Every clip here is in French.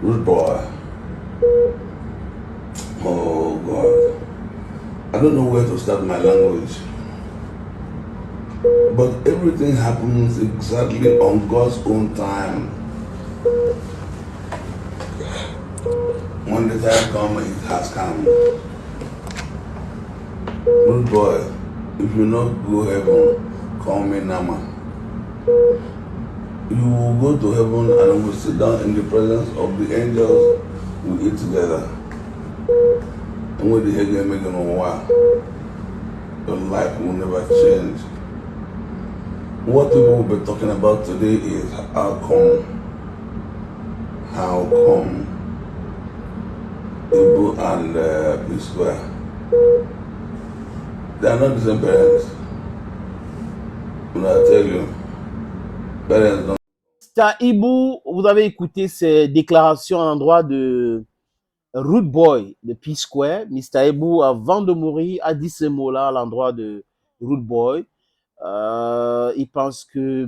Rude boy. Oh God. I don't know where to start my language. But everything happens exactly on God's own time. When the time comes, it has come. Rude boy, if you not go heaven, call me Nama. You will go to heaven and will sit down in the presence of the angels. We eat together. And when the head get making a while, your life will never change. What people will be talking about today is how come Ibu and P Square, they are not the same parents. When I tell you, parents don't. Ibu, vous avez écouté ces déclarations à l'endroit de Rude Boy de P-Square. Mr. Ibu, avant de mourir, a dit ces mots-là à l'endroit de Rude Boy. Il pense que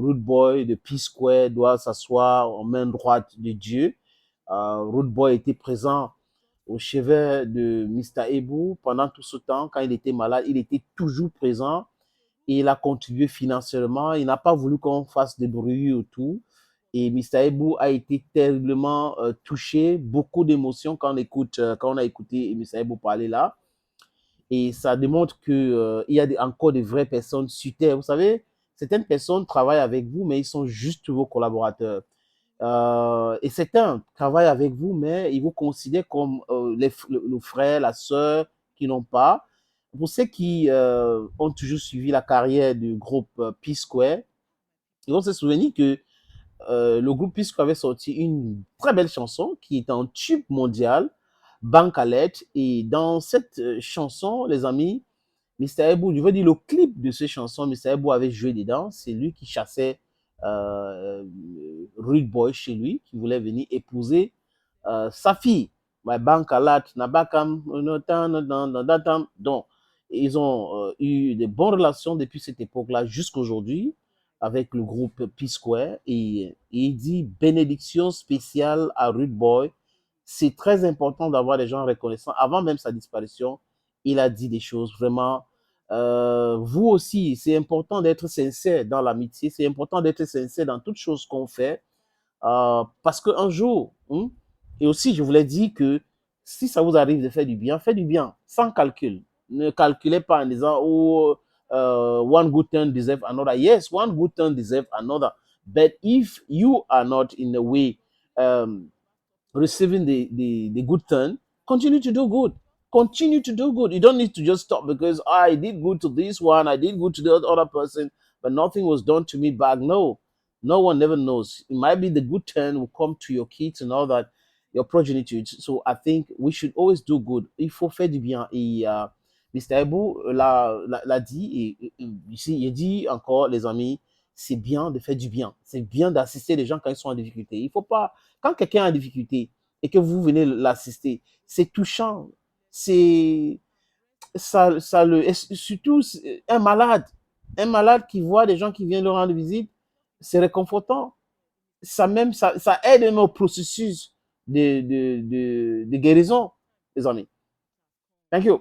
Rude Boy de P-Square doit s'asseoir en main droite de Dieu. Rude Boy était présent au chevet de Mr. Ibu pendant tout ce temps. Quand il était malade, il était toujours présent. Et il a contribué financièrement. Il n'a pas voulu qu'on fasse des bruits autour. Et Mr. Ibu a été terriblement touché, beaucoup d'émotions quand on a écouté Mr. Ibu parler là. Et ça démontre qu'il y a encore de vraies personnes sur Terre. Vous savez, certaines personnes travaillent avec vous, mais ils sont juste vos collaborateurs. Et certains travaillent avec vous, mais ils vous considèrent comme le frère, la sœur qui n'ont pas. Pour ceux qui ont toujours suivi la carrière du groupe P-Square, ils vont se souvenir que le groupe P-Square avait sorti une très belle chanson qui est un tube mondial, Banque à lettres. Et dans cette chanson, les amis, Mr. Ebou, je veux dire le clip de cette chanson, Mr. Ebou avait joué dedans. C'est lui qui chassait Rude Boy chez lui, qui voulait venir épouser sa fille. My bank alert, Nabakam, donc, ils ont eu de bonnes relations depuis cette époque-là jusqu'aujourd'hui avec le groupe P-Square. Et il dit bénédiction spéciale à Rude Boy. C'est très important d'avoir des gens reconnaissants. Avant même sa disparition, il a dit des choses vraiment. Vous aussi, c'est important d'être sincère dans l'amitié. C'est important d'être sincère dans toutes choses qu'on fait. Parce qu'un jour, et aussi je voulais dire que si ça vous arrive de faire du bien, faites du bien, sans calcul. Ne calculez pas en disant, oh, one good turn deserves another. Yes, one good turn deserves another. But if you are not in a way receiving the good turn, continue to do good. Continue to do good. You don't need to just stop because I did good to this one, I did good to the other person, but nothing was done to me back. No, no one never knows. It might be the good turn will come to your kids and all that, your progeny. So I think we should always do good. Il faut faire du bien. Et Mr. Ebou l'a dit, et ici, il dit encore, les amis, c'est bien de faire du bien. C'est bien d'assister les gens quand ils sont en difficulté. Il faut pas, quand quelqu'un est en difficulté et que vous venez l'assister, c'est touchant. C'est surtout un malade qui voit des gens qui viennent leur rendre visite, c'est réconfortant. Ça aide nos processus de guérison, les amis. Thank you.